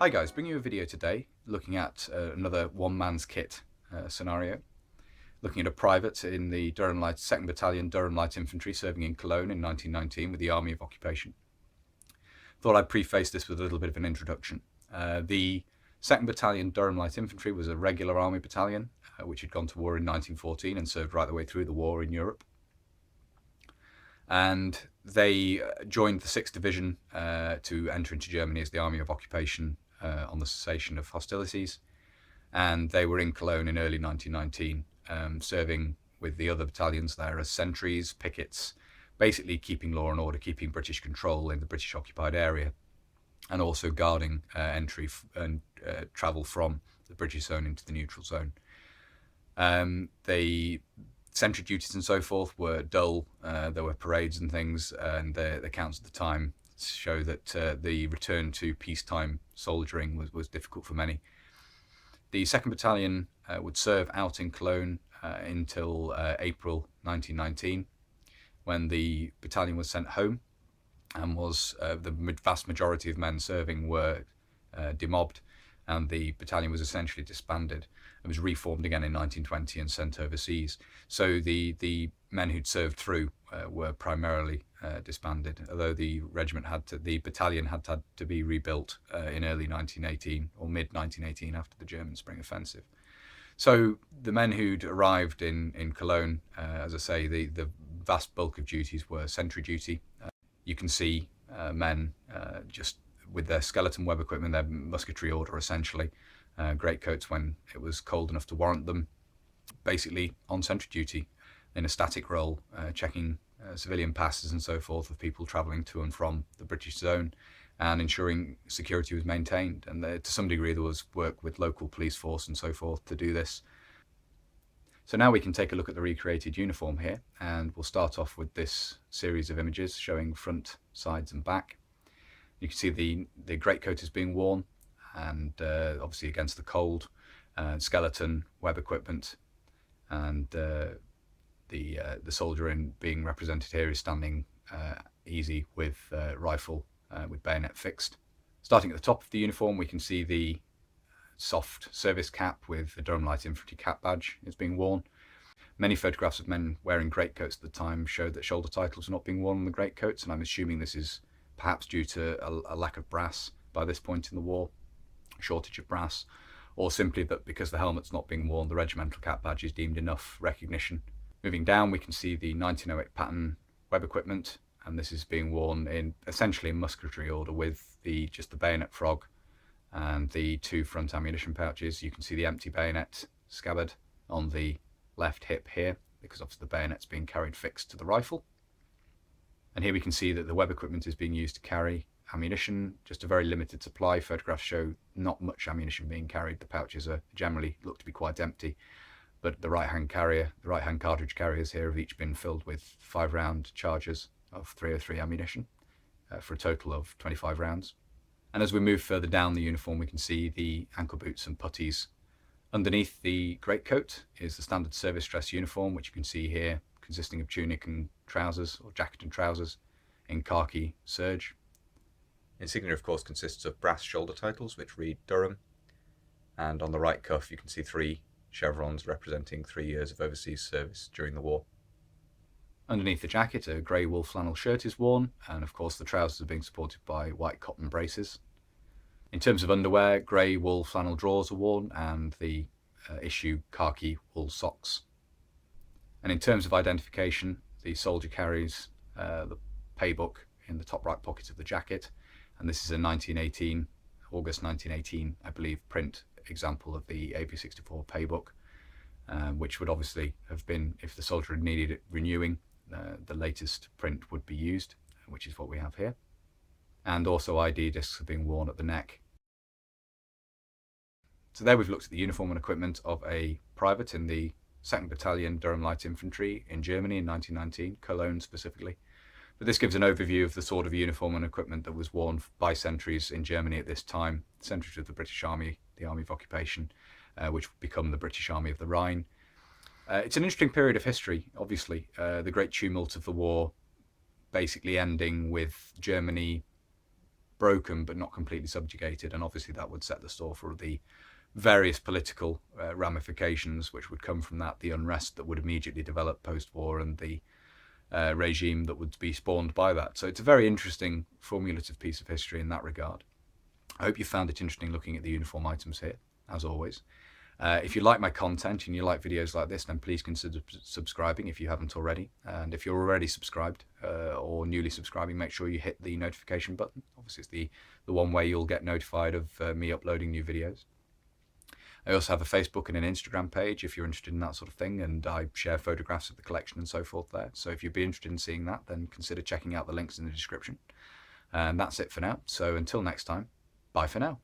Hi guys, bringing you a video today looking at another one-man's kit scenario. Looking at a private in the Durham 2nd Battalion Durham Light Infantry serving in Cologne in 1919 with the Army of Occupation. Thought I'd preface this with a little bit of an introduction. The 2nd Battalion Durham Light Infantry was a regular army battalion which had gone to war in 1914 and served right the way through the war in Europe. And they joined the 6th Division to enter into Germany as the Army of Occupation on the cessation of hostilities, and they were in Cologne in early 1919, serving with the other battalions there as sentries, pickets, basically keeping law and order, keeping British control in the British occupied area, and also guarding entry and travel from the British zone into the neutral zone. The sentry duties and so forth were dull. There were parades and things, and the accounts at the time show that the return to peacetime soldiering was difficult for many. The 2nd Battalion would serve out in Cologne until April 1919, when the battalion was sent home, and was the vast majority of men serving were demobbed, and the battalion was essentially disbanded. It was reformed again in 1920 and sent overseas. So the men who'd served through were primarily disbanded, although the battalion had to be rebuilt in early 1918 or mid 1918 after the German Spring Offensive. So the men who'd arrived in Cologne, as I say, the vast bulk of duties were sentry duty. You can see men just with their skeleton web equipment, their musketry order essentially, greatcoats when it was cold enough to warrant them, basically on sentry duty in a static role, checking civilian passes and so forth of people travelling to and from the British zone, and ensuring security was maintained. And to some degree there was work with local police force and so forth to do this. So now we can take a look at the recreated uniform here, and we'll start off with this series of images showing front, sides and back. You can see the greatcoat is being worn, and obviously against the cold, skeleton, web equipment, and the soldier being represented here is standing easy with rifle with bayonet fixed. Starting at the top of the uniform, we can see the soft service cap with the Durham Light Infantry cap badge is being worn. Many photographs of men wearing greatcoats at the time showed that shoulder titles were not being worn on the greatcoats, and I'm assuming this is perhaps due to a lack of brass by this point in the war, shortage of brass, or simply that because the helmet's not being worn, the regimental cap badge is deemed enough recognition. Moving down, we can see the 1908 pattern web equipment, and this is being worn in essentially in musketry order with just the bayonet frog and the 2 front ammunition pouches. You can see the empty bayonet scabbard on the left hip here, because obviously the bayonet's being carried fixed to the rifle. And here we can see that the web equipment is being used to carry ammunition, just a very limited supply. Photographs show not much ammunition being carried. The pouches are generally look to be quite empty, but the right-hand cartridge carriers here have each been filled with 5-round charges of 303 ammunition for a total of 25 rounds. And as we move further down the uniform, we can see the ankle boots and puttees. Underneath the greatcoat is the standard service dress uniform, which you can see here, consisting of tunic and trousers, or jacket and trousers, in khaki serge. Insignia, of course, consists of brass shoulder titles, which read Durham, and on the right cuff you can see 3 chevrons representing 3 years of overseas service during the war. Underneath the jacket, a grey wool flannel shirt is worn, and of course the trousers are being supported by white cotton braces. In terms of underwear, grey wool flannel drawers are worn, and the issue khaki wool socks. And in terms of identification, the soldier carries the paybook in the top right pocket of the jacket, and this is a August 1918, I believe, print example of the AP64 paybook, which would obviously have been, if the soldier had needed it renewing, the latest print would be used, which is what we have here. And also ID discs are being worn at the neck. So there we've looked at the uniform and equipment of a private in the 2nd Battalion Durham Light Infantry in Germany in 1919, Cologne specifically. But this gives an overview of the sort of uniform and equipment that was worn by sentries in Germany at this time, sentries of the British Army, the Army of Occupation, which would become the British Army of the Rhine. It's an interesting period of history, obviously. The great tumult of the war basically ending with Germany broken but not completely subjugated, and obviously that would set the store for the various political ramifications which would come from that, the unrest that would immediately develop post-war, and the regime that would be spawned by that. So it's a very interesting formulative piece of history in that regard. I hope you found it interesting looking at the uniform items here, as always. If you like my content and you like videos like this, then please consider subscribing if you haven't already. And if you're already subscribed or newly subscribing, make sure you hit the notification button. Obviously, it's the one way you'll get notified of me uploading new videos. I also have a Facebook and an Instagram page if you're interested in that sort of thing, and I share photographs of the collection and so forth there. So if you'd be interested in seeing that, then consider checking out the links in the description. And that's it for now. So until next time, bye for now.